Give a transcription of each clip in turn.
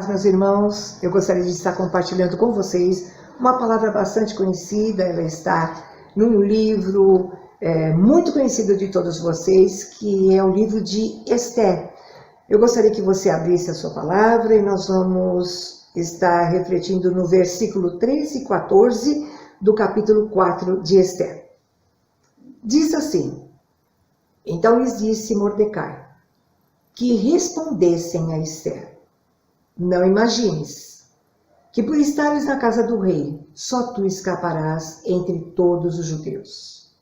Meus irmãos, eu gostaria de estar compartilhando com vocês uma palavra bastante conhecida. Ela está num livro muito conhecido de todos vocês, que é o livro de Esther. Eu gostaria que você abrisse a sua palavra e nós vamos estar refletindo no versículo 13 e 14 do capítulo 4 de Esther. Diz assim: Então lhes disse Mordecai que respondessem a Esther: Não imagines que por estares na casa do rei, só tu escaparás entre todos os judeus.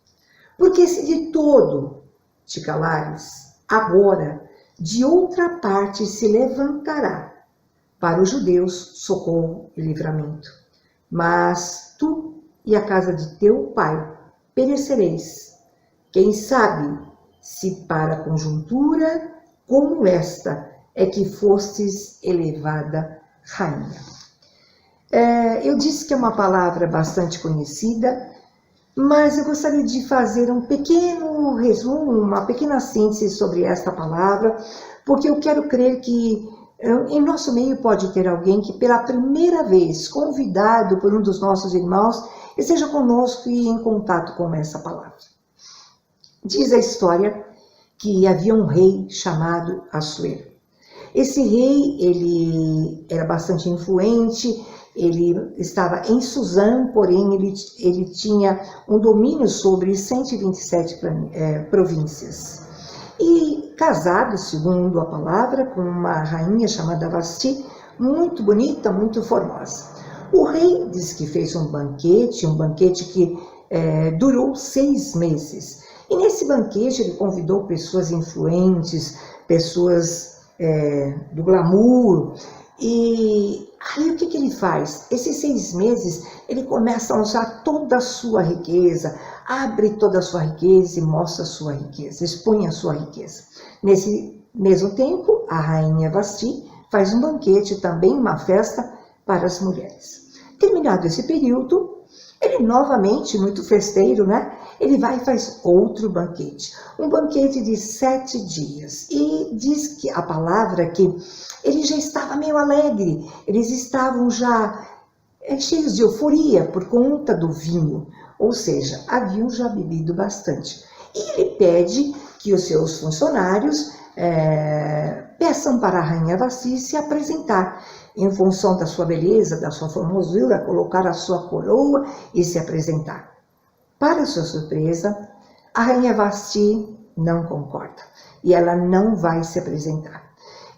Porque se de todo te calares, agora de outra parte se levantará para os judeus socorro e livramento. Mas tu e a casa de teu pai perecereis. Quem sabe se para conjuntura como esta é que fostes elevada rainha. Eu disse que é uma palavra bastante conhecida, mas eu gostaria de fazer um pequeno resumo, uma pequena síntese sobre esta palavra, porque eu quero crer que em nosso meio pode ter alguém que pela primeira vez, convidado por um dos nossos irmãos, esteja conosco e em contato com essa palavra. Diz a história que havia um rei chamado Assuero. Esse rei, ele era bastante influente, ele estava em Suzã, porém ele tinha um domínio sobre 127 províncias. E casado, segundo a palavra, com uma rainha chamada Vasti, muito bonita, muito formosa. O rei disse que fez um banquete que durou 6 meses. E nesse banquete ele convidou pessoas influentes, pessoas do glamour. E aí o que ele faz? Esses 6 meses ele começa a usar toda a sua riqueza, abre toda a sua riqueza e mostra a sua riqueza, expõe a sua riqueza. Nesse mesmo tempo, a rainha Vasti faz um banquete também, uma festa para as mulheres. Terminado esse período, ele novamente, muito festeiro, né? Ele vai e faz outro banquete. Um banquete de 7 dias. E diz que a palavra que ele já estava meio alegre. Eles estavam já cheios de euforia por conta do vinho. Ou seja, haviam já bebido bastante. E ele pede que os seus funcionários peçam para a rainha Vasti se apresentar. Em função da sua beleza, da sua formosura, colocar a sua coroa e se apresentar. Para sua surpresa, a rainha Vasti não concorda e ela não vai se apresentar.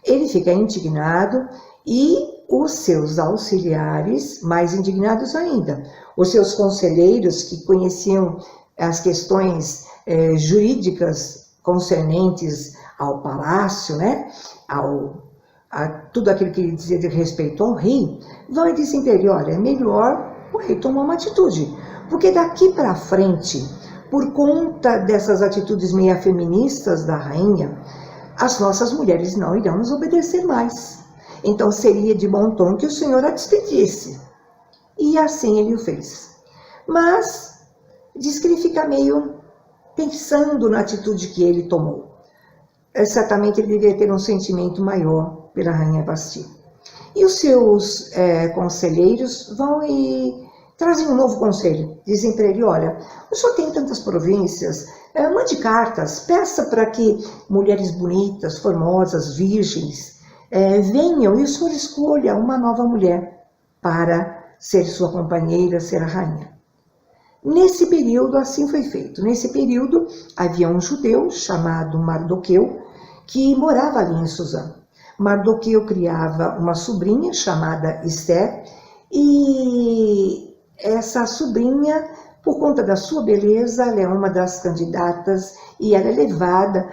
Ele fica indignado e os seus auxiliares, mais indignados ainda, os seus conselheiros que conheciam as questões jurídicas concernentes ao palácio, né, a tudo aquilo que ele dizia de respeito ao rei, vão e dizem para ele: olha, é melhor o rei tomar uma atitude, porque daqui para frente, por conta dessas atitudes meio feministas da rainha, as nossas mulheres não irão nos obedecer mais. Então seria de bom tom que o senhor a despedisse. E assim ele o fez. Mas diz que ele fica meio pensando na atitude que ele tomou. Certamente ele deveria ter um sentimento maior pela rainha Vasti. E os seus conselheiros vão e trazem um novo conselho. Dizem para ele: olha, o senhor tem tantas províncias, mande cartas, peça para que mulheres bonitas, formosas, virgens, venham e o senhor escolha uma nova mulher para ser sua companheira, ser a rainha. Nesse período, assim foi feito. Nesse período, havia um judeu chamado Mardoqueu, que morava ali em Suzã. Mardoqueu criava uma sobrinha chamada Esther, e essa sobrinha, por conta da sua beleza, ela é uma das candidatas e ela é levada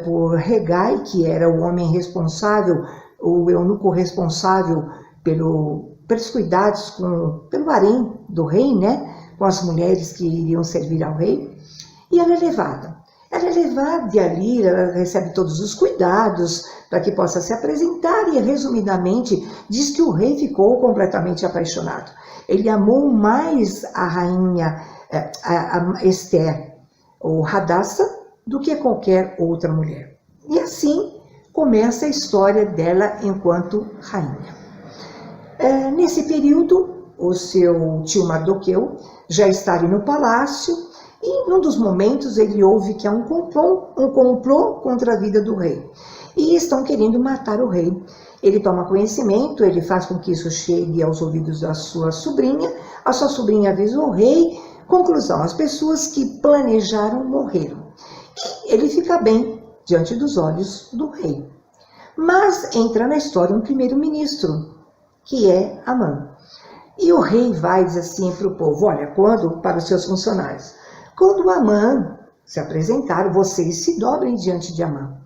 por Hegai, que era o homem responsável, o eunuco responsável pelos cuidados pelo harém do rei, né, com as mulheres que iriam servir ao rei, e ela é levada. Ela é levada e ali ela recebe todos os cuidados para que possa se apresentar e, resumidamente, diz que o rei ficou completamente apaixonado. Ele amou mais a rainha a Esther, ou Hadassah, do que qualquer outra mulher. E assim começa a história dela enquanto rainha. Nesse período, o seu tio Mardoqueu já está ali no palácio e, num dos momentos, ele ouve que há um complô contra a vida do rei. E estão querendo matar o rei. Ele toma conhecimento, ele faz com que isso chegue aos ouvidos da sua sobrinha. A sua sobrinha avisa o rei. Conclusão, as pessoas que planejaram morreram. E ele fica bem diante dos olhos do rei. Mas entra na história um primeiro-ministro, que é Amã. E o rei vai dizer assim para o povo, olha, para os seus funcionários, quando Amã se apresentar, vocês se dobrem diante de Amã.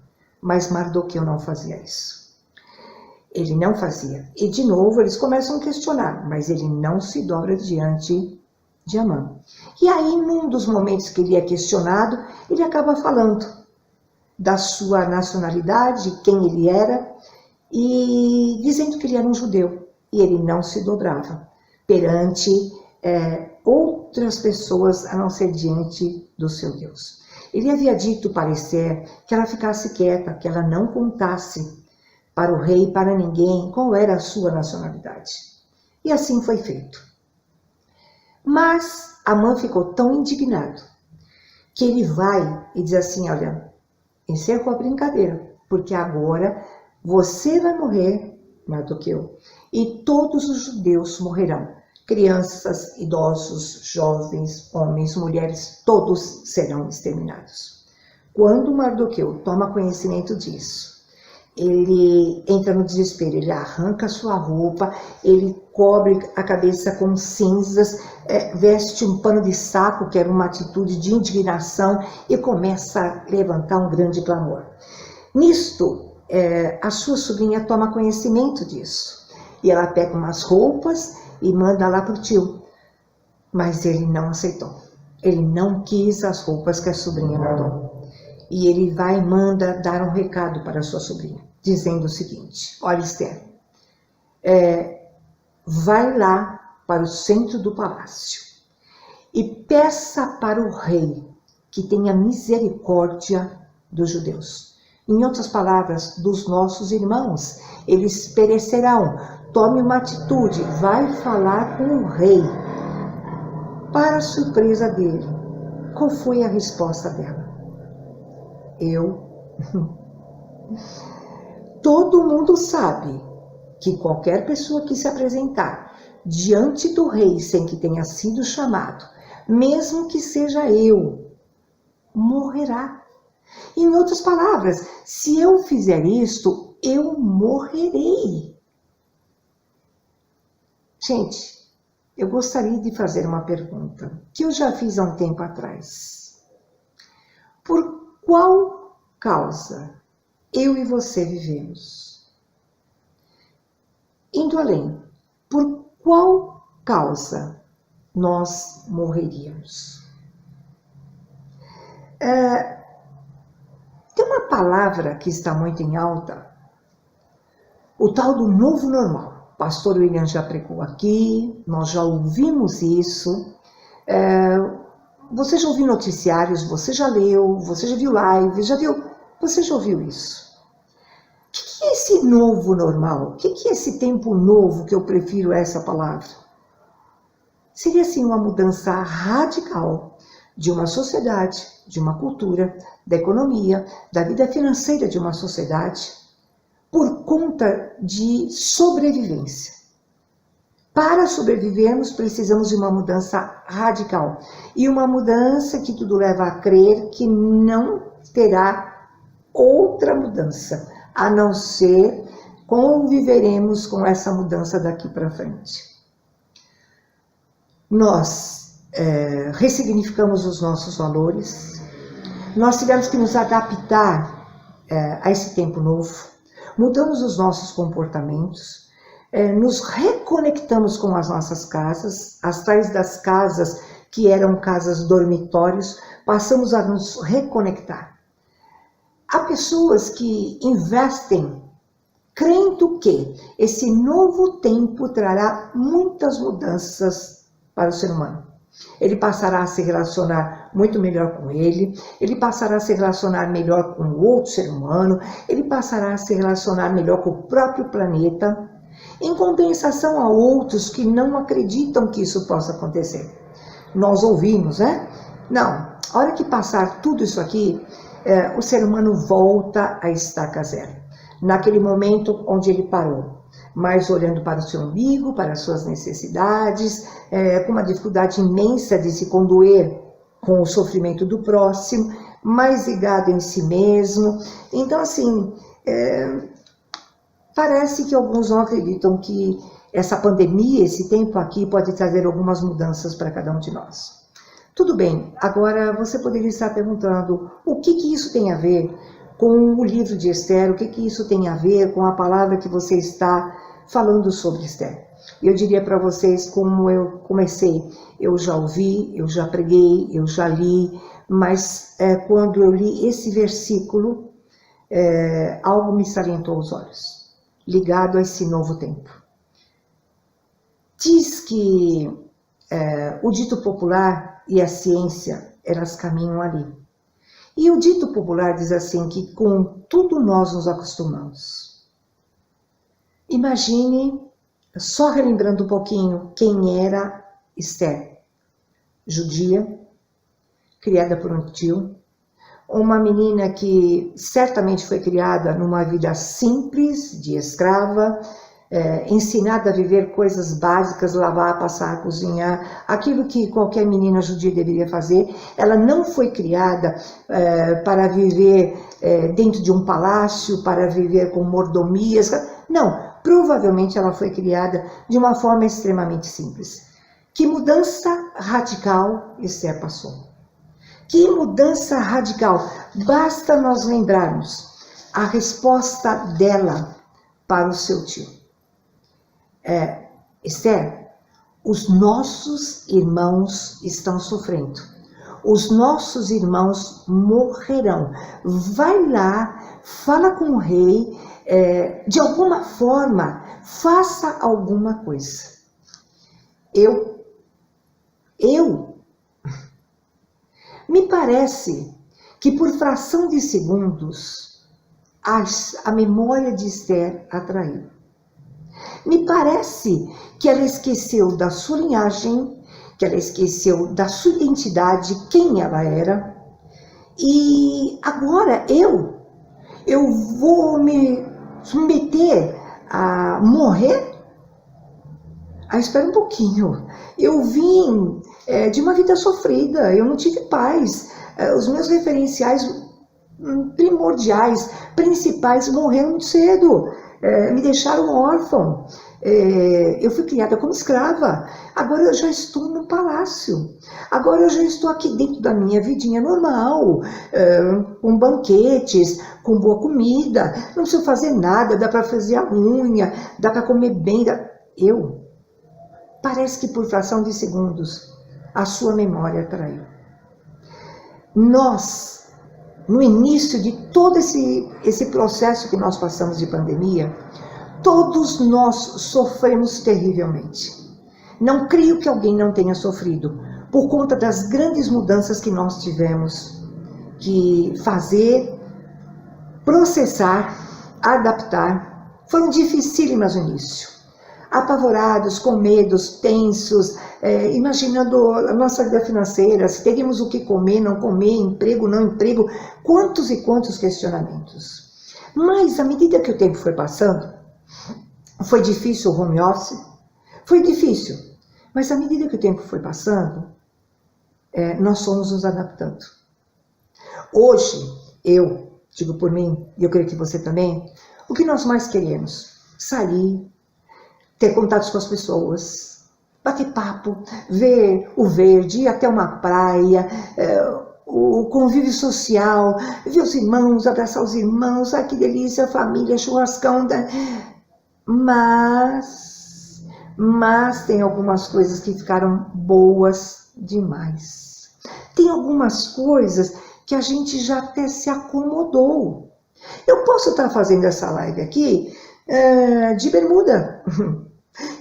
Mas Mardoqueu não fazia isso. Ele não fazia. E de novo eles começam a questionar, mas ele não se dobra diante de Amã. E aí, num dos momentos que ele é questionado, ele acaba falando da sua nacionalidade, quem ele era, e dizendo que ele era um judeu. E ele não se dobrava perante outras pessoas a não ser diante do seu Deus. Ele havia dito para Esther que ela ficasse quieta, que ela não contasse para o rei, para ninguém, qual era a sua nacionalidade. E assim foi feito. Mas Amã ficou tão indignado que ele vai e diz assim, olha, encerrou a brincadeira, porque agora você vai morrer, Mardoqueu, e todos os judeus morrerão. Crianças, idosos, jovens, homens, mulheres, todos serão exterminados. Quando Mardoqueu toma conhecimento disso, ele entra no desespero, ele arranca sua roupa, ele cobre a cabeça com cinzas, veste um pano de saco, que era uma atitude de indignação, e começa a levantar um grande clamor. Nisto, a sua sobrinha toma conhecimento disso, e ela pega umas roupas e manda lá para o tio, mas ele não aceitou, ele não quis as roupas que a sobrinha mandou. E ele vai e manda dar um recado para a sua sobrinha, dizendo o seguinte, olha Esther, vai lá para o centro do palácio e peça para o rei que tenha misericórdia dos judeus. Em outras palavras, dos nossos irmãos, eles perecerão. Tome uma atitude, vai falar com o rei. Para a surpresa dele, qual foi a resposta dela? Todo mundo sabe que qualquer pessoa que se apresentar diante do rei sem que tenha sido chamado, mesmo que seja eu, morrerá. Em outras palavras, se eu fizer isto, eu morrerei. Gente, eu gostaria de fazer uma pergunta que eu já fiz há um tempo atrás. Por qual causa eu e você vivemos? Indo além, por qual causa nós morreríamos? Tem uma palavra que está muito em alta, o tal do novo normal. O pastor William já pregou aqui, nós já ouvimos isso. Você já ouviu noticiários, você já leu, você já viu live, você já ouviu isso? O que é esse novo normal? O que é esse tempo novo que eu prefiro essa palavra? Seria assim uma mudança radical de uma sociedade, de uma cultura, da economia, da vida financeira de uma sociedade, por conta de sobrevivência. Para sobrevivermos, precisamos de uma mudança radical. E uma mudança que tudo leva a crer que não terá outra mudança, a não ser conviveremos com essa mudança daqui para frente. Nós ressignificamos os nossos valores, nós tivemos que nos adaptar a esse tempo novo, mudamos os nossos comportamentos, nos reconectamos com as nossas casas, atrás das casas que eram casas dormitórios, passamos a nos reconectar. Há pessoas que investem crendo que esse novo tempo trará muitas mudanças para o ser humano. Ele passará a se relacionar muito melhor com ele passará a se relacionar melhor com o outro ser humano, ele passará a se relacionar melhor com o próprio planeta. em compensação a outros que não acreditam que isso possa acontecer. Nós ouvimos, né? Não, a hora que passar tudo isso aqui, o ser humano volta a estaca zero. Naquele momento onde ele parou, mas olhando para o seu umbigo, para as suas necessidades, com uma dificuldade imensa de se condoer com o sofrimento do próximo, mais ligado em si mesmo. Então, assim, parece que alguns não acreditam que essa pandemia, esse tempo aqui, pode trazer algumas mudanças para cada um de nós. Tudo bem, agora você poderia estar perguntando o que isso tem a ver com o livro de Esther, o que isso tem a ver com a palavra que você está falando sobre Esther. Eu diria para vocês como eu comecei, eu já ouvi, eu já preguei, eu já li, mas quando eu li esse versículo, algo me salientou os olhos, ligado a esse novo tempo. Diz que o dito popular e a ciência, elas caminham ali. E o dito popular diz assim, que com tudo nós nos acostumamos. Imagine, só relembrando um pouquinho, quem era Esther. Judia, criada por um tio, uma menina que certamente foi criada numa vida simples, de escrava, ensinada a viver coisas básicas, lavar, passar, cozinhar, aquilo que qualquer menina judia deveria fazer. Ela não foi criada para viver dentro de um palácio, para viver com mordomias. Não, provavelmente ela foi criada de uma forma extremamente simples. Que mudança radical Esther passou. Que mudança radical. Basta nós lembrarmos a resposta dela para o seu tio. Esther, os nossos irmãos estão sofrendo. Os nossos irmãos morrerão. Vai lá, fala com o rei, de alguma forma, faça alguma coisa. Me parece que por fração de segundos, a memória de Esther atraiu. Me parece que ela esqueceu da sua linhagem, que ela esqueceu da sua identidade, quem ela era. E agora eu vou me submeter a morrer? Espera um pouquinho. Eu vim de uma vida sofrida, eu não tive paz. Os meus referenciais primordiais, principais, morreram muito cedo. Me deixaram órfão. Eu fui criada como escrava. Agora eu já estou no palácio. Agora eu já estou aqui dentro da minha vidinha normal, com banquetes, com boa comida. Não preciso fazer nada, dá para fazer a unha, dá para comer bem. Parece que por fração de segundos a sua memória traiu. Nós, no início de todo esse processo que nós passamos de pandemia, todos nós sofremos terrivelmente. Não creio que alguém não tenha sofrido, por conta das grandes mudanças que nós tivemos que fazer, processar, adaptar. Foram dificílimas no início. Apavorados, com medos, tensos, imaginando a nossa vida financeira, se teríamos o que comer, não comer, emprego, não emprego, quantos e quantos questionamentos. Mas, à medida que o tempo foi passando, foi difícil o home office? Foi difícil, mas à medida que o tempo foi passando, nós fomos nos adaptando. Hoje, eu digo por mim, e eu creio que você também, o que nós mais queremos? Sair, ter contatos com as pessoas, bater papo, ver o verde, ir até uma praia, o convívio social, ver os irmãos, abraçar os irmãos, que delícia, família, churrascão. Mas tem algumas coisas que ficaram boas demais. Tem algumas coisas que a gente já até se acomodou. Eu posso estar fazendo essa live aqui de bermuda.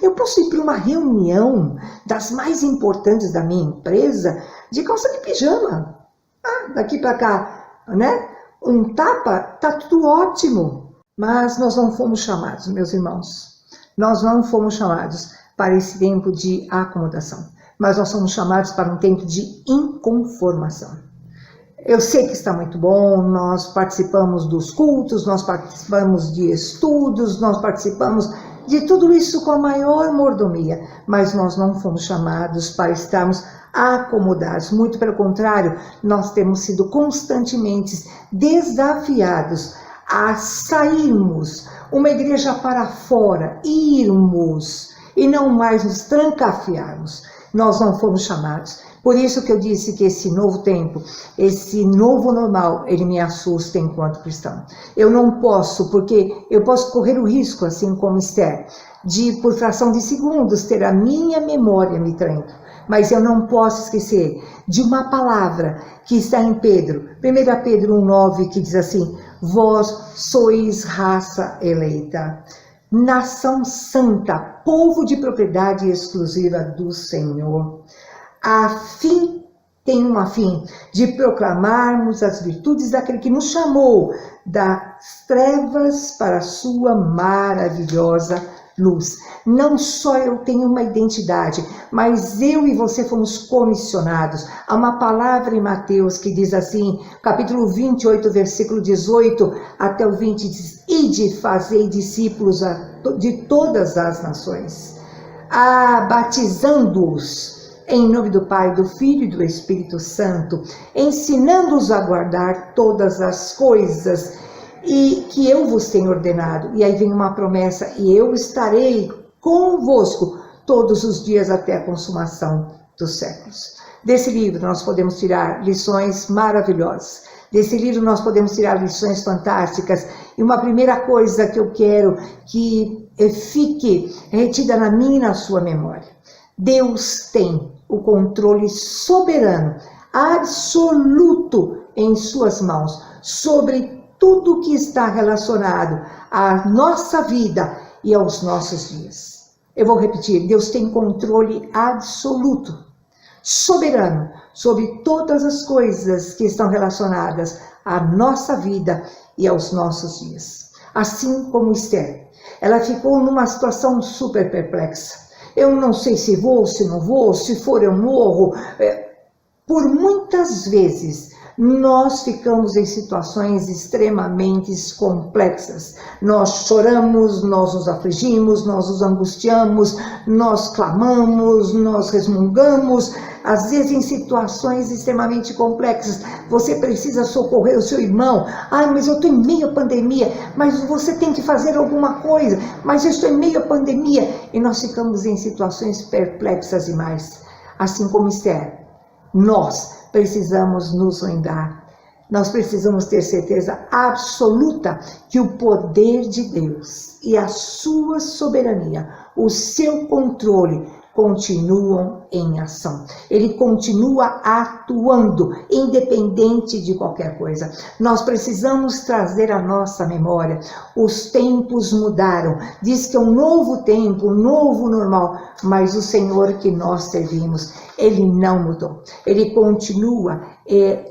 Eu posso ir para uma reunião das mais importantes da minha empresa de calça de pijama. Daqui para cá, né? Um tapa, tá tudo ótimo. Mas nós não fomos chamados, meus irmãos. Nós não fomos chamados para esse tempo de acomodação, mas nós somos chamados para um tempo de inconformação. Eu sei que está muito bom, nós participamos dos cultos, nós participamos de estudos, nós participamos de tudo isso com a maior mordomia, mas nós não fomos chamados para estarmos acomodados. Muito pelo contrário, nós temos sido constantemente desafiados a sairmos, uma igreja para fora, irmos e não mais nos trancafiarmos. Nós não fomos chamados. Por isso que eu disse que esse novo tempo, esse novo normal, ele me assusta enquanto cristão. Eu não posso, porque eu posso correr o risco, assim como Esther, de por fração de segundos ter a minha memória me traindo. Mas eu não posso esquecer de uma palavra que está em Pedro, 1 Pedro 1,9, que diz assim: vós sois raça eleita, nação santa, povo de propriedade exclusiva do Senhor. Tem um fim de proclamarmos as virtudes daquele que nos chamou das trevas para a sua maravilhosa luz. Não só eu tenho uma identidade, mas eu e você fomos comissionados. Há uma palavra em Mateus que diz assim, capítulo 28, versículo 18 até o 20, diz: ide, fazei discípulos de todas as nações, batizando-os em nome do Pai, do Filho e do Espírito Santo, ensinando-os a guardar todas as coisas e que eu vos tenho ordenado. E aí vem uma promessa: e eu estarei convosco todos os dias até a consumação dos séculos. Desse livro nós podemos tirar lições maravilhosas. Desse livro nós podemos tirar lições fantásticas. E uma primeira coisa que eu quero que fique retida na minha e na sua memória: Deus tem o controle soberano, absoluto em suas mãos, sobre tudo que está relacionado à nossa vida e aos nossos dias. Eu vou repetir: Deus tem controle absoluto, soberano, sobre todas as coisas que estão relacionadas à nossa vida e aos nossos dias. Assim como Esther, ela ficou numa situação super perplexa. Eu não sei se vou, se não vou, se for eu morro. Por muitas vezes nós ficamos em situações extremamente complexas. Nós choramos, nós nos afligimos, nós nos angustiamos, nós clamamos, nós resmungamos, às vezes em situações extremamente complexas. Você precisa socorrer o seu irmão. Mas eu estou em meio à pandemia. Mas você tem que fazer alguma coisa. Mas eu estou em meio à pandemia. E nós ficamos em situações perplexas demais. Assim como Esther, nós precisamos nos lembrar, nós precisamos ter certeza absoluta que o poder de Deus e a sua soberania, o seu controle, continuam em ação. Ele continua atuando, independente de qualquer coisa. Nós precisamos trazer à nossa memória: os tempos mudaram. Diz que é um novo tempo, um novo normal, mas o Senhor que nós servimos, Ele não mudou. Ele continua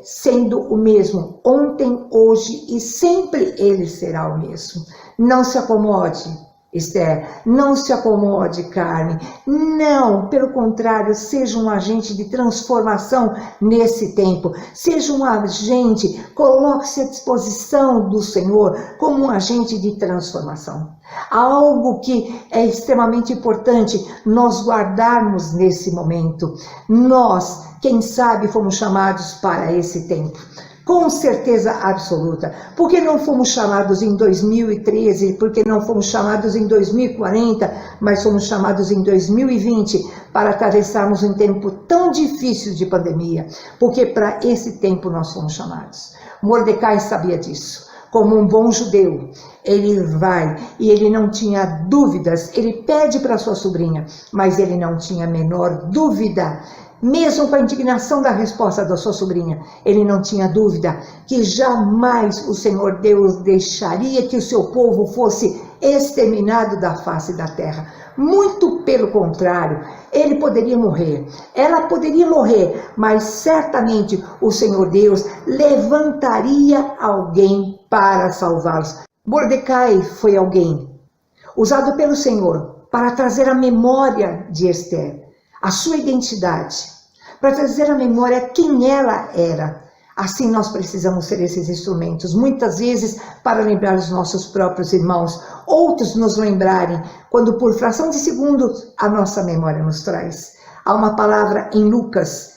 sendo o mesmo, ontem, hoje e sempre Ele será o mesmo. Não se acomode, Esther, não se acomode, Carmen. Não, pelo contrário, seja um agente de transformação nesse tempo. Seja um agente, coloque-se à disposição do Senhor como um agente de transformação. Algo que é extremamente importante nós guardarmos nesse momento. Nós, quem sabe, fomos chamados para esse tempo. Com certeza absoluta. Por que não fomos chamados em 2013? Por que não fomos chamados em 2040? Mas fomos chamados em 2020 para atravessarmos um tempo tão difícil de pandemia. Porque para esse tempo nós fomos chamados. Mordecai sabia disso. Como um bom judeu, ele vai e ele não tinha dúvidas. Ele pede para sua sobrinha, mas ele não tinha a menor dúvida. Mesmo com a indignação da resposta da sua sobrinha, ele não tinha dúvida que jamais o Senhor Deus deixaria que o seu povo fosse exterminado da face da terra. Muito pelo contrário, ele poderia morrer, ela poderia morrer, mas certamente o Senhor Deus levantaria alguém para salvá-los. Mordecai foi alguém. usado pelo Senhor para trazer à memória de Esther a sua identidade, para trazer à memória quem ela era. Assim nós precisamos ser esses instrumentos, muitas vezes para lembrar os nossos próprios irmãos, outros nos lembrarem, quando por fração de segundos a nossa memória nos traz. Há uma palavra em Lucas,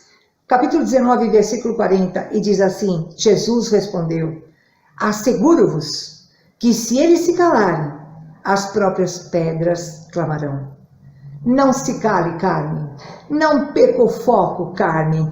capítulo 19, versículo 40, e diz assim: Jesus respondeu: asseguro-vos que se eles se calarem, as próprias pedras clamarão. Não se cale, Carmen. Não perca o foco, Carmen.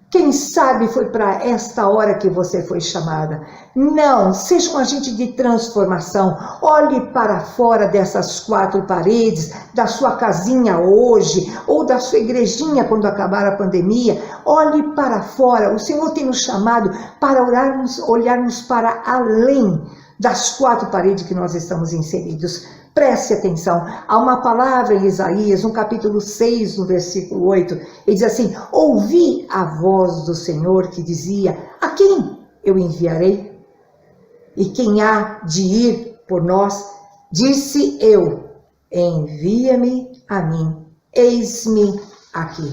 Quem sabe foi para esta hora que você foi chamada. Não, seja um agente de transformação. Olhe para fora dessas 4 paredes, da sua casinha hoje, ou da sua igrejinha quando acabar a pandemia. Olhe para fora. O Senhor tem nos chamado para olharmos para além das 4 paredes que nós estamos inseridos. Preste atenção, há uma palavra em Isaías, no capítulo 6, no versículo 8, ele diz assim: ouvi a voz do Senhor que dizia: a quem eu enviarei? E quem há de ir por nós? Disse eu: envia-me a mim, eis-me aqui.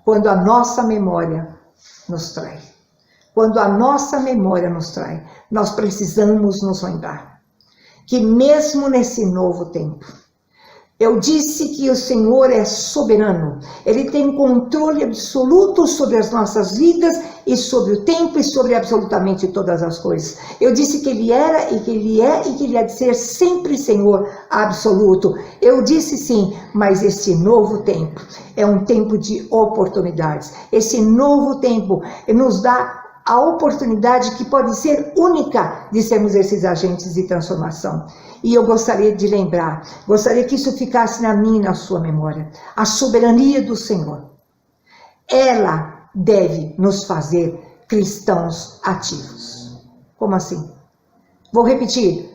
Quando a nossa memória nos trai, nós precisamos nos lembrar que mesmo nesse novo tempo, eu disse que o Senhor é soberano, Ele tem controle absoluto sobre as nossas vidas e sobre o tempo e sobre absolutamente todas as coisas. Eu disse que Ele era e que Ele é e que Ele há de ser sempre Senhor absoluto. Eu disse sim, mas esse novo tempo é um tempo de oportunidades. Esse novo tempo nos dá a oportunidade que pode ser única de sermos esses agentes de transformação. E eu gostaria de lembrar, gostaria que isso ficasse na minha e na sua memória. A soberania do Senhor, ela deve nos fazer cristãos ativos. Como assim? Vou repetir,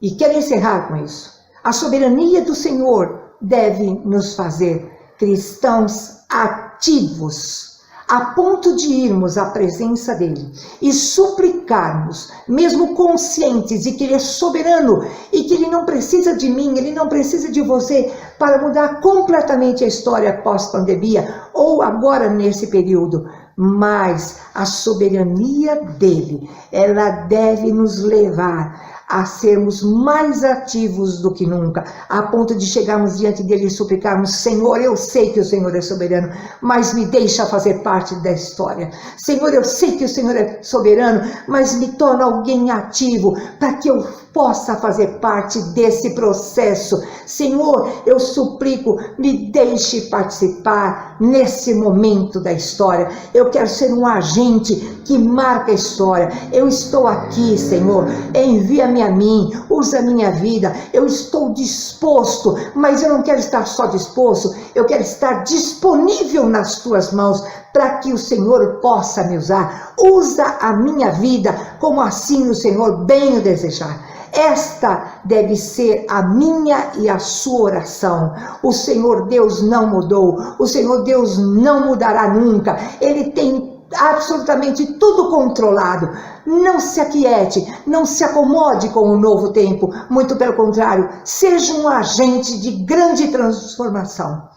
e quero encerrar com isso. A soberania do Senhor deve nos fazer cristãos ativos, a ponto de irmos à presença dele e suplicarmos, mesmo conscientes de que ele é soberano e que ele não precisa de mim, ele não precisa de você para mudar completamente a história pós-pandemia ou agora nesse período. Mas a soberania dele, ela deve nos levar a sermos mais ativos do que nunca, a ponto de chegarmos diante dele e suplicarmos: Senhor, eu sei que o Senhor é soberano, mas me deixa fazer parte da história. Senhor, eu sei que o Senhor é soberano, mas me torna alguém ativo, para que eu possa fazer parte desse processo. Senhor, eu suplico, me deixe participar nesse momento da história. Eu quero ser um agente que marca a história. Eu estou aqui, Senhor, envia-me a mim, usa a minha vida. Eu estou disposto, mas eu não quero estar só disposto, eu quero estar disponível nas tuas mãos, para que o Senhor possa me usar. Usa a minha vida como assim o Senhor bem o desejar. Esta deve ser a minha e a sua oração. O Senhor Deus não mudou, o Senhor Deus não mudará nunca. Ele tem absolutamente tudo controlado. Não se aquiete, não se acomode com o novo tempo, muito pelo contrário, seja um agente de grande transformação.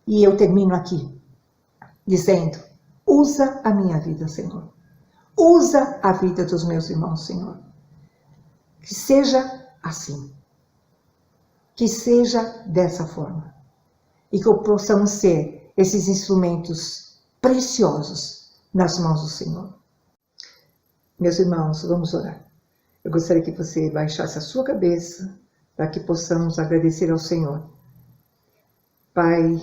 E eu termino aqui dizendo: usa a minha vida, Senhor. Usa a vida dos meus irmãos, Senhor. Que seja assim. Que seja dessa forma. E que possamos ser esses instrumentos preciosos nas mãos do Senhor. Meus irmãos, vamos orar. Eu gostaria que você baixasse a sua cabeça para que possamos agradecer ao Senhor. Pai,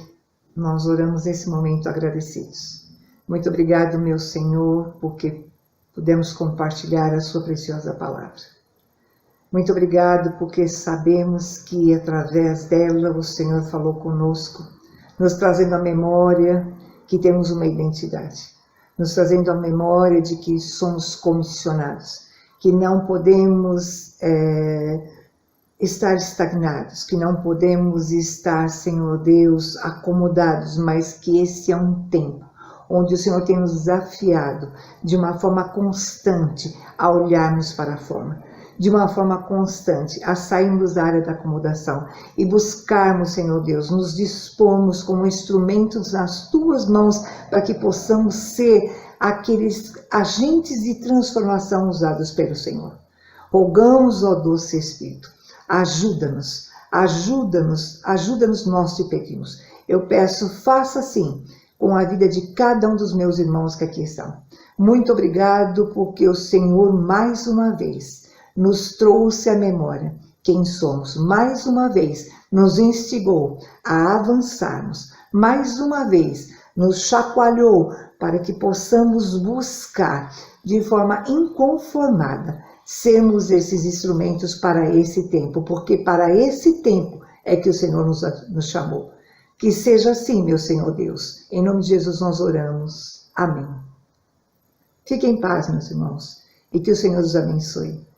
nós oramos nesse momento agradecidos. Muito obrigado, meu Senhor, porque pudemos compartilhar a sua preciosa palavra. Muito obrigado porque sabemos que através dela o Senhor falou conosco, nos trazendo a memória que temos uma identidade, nos trazendo a memória de que somos comissionados, que não podemos estar estagnados, que não podemos estar, Senhor Deus, acomodados, mas que esse é um tempo onde o Senhor tem nos desafiado de uma forma constante a olharmos para de uma forma constante, a sairmos da área da acomodação e buscarmos, Senhor Deus, nos dispormos como instrumentos nas tuas mãos para que possamos ser aqueles agentes de transformação usados pelo Senhor. Rogamos, ó doce Espírito, ajuda-nos, nós te pedimos. Eu peço, faça assim com a vida de cada um dos meus irmãos que aqui estão. Muito obrigado porque o Senhor, mais uma vez, nos trouxe à memória quem somos. Mais uma vez, nos instigou a avançarmos. Mais uma vez, nos chacoalhou para que possamos buscar de forma inconformada sermos esses instrumentos para esse tempo, porque para esse tempo é que o Senhor nos chamou. Que seja assim, meu Senhor Deus. Em nome de Jesus nós oramos. Amém. Fiquem em paz, meus irmãos, e que o Senhor os abençoe.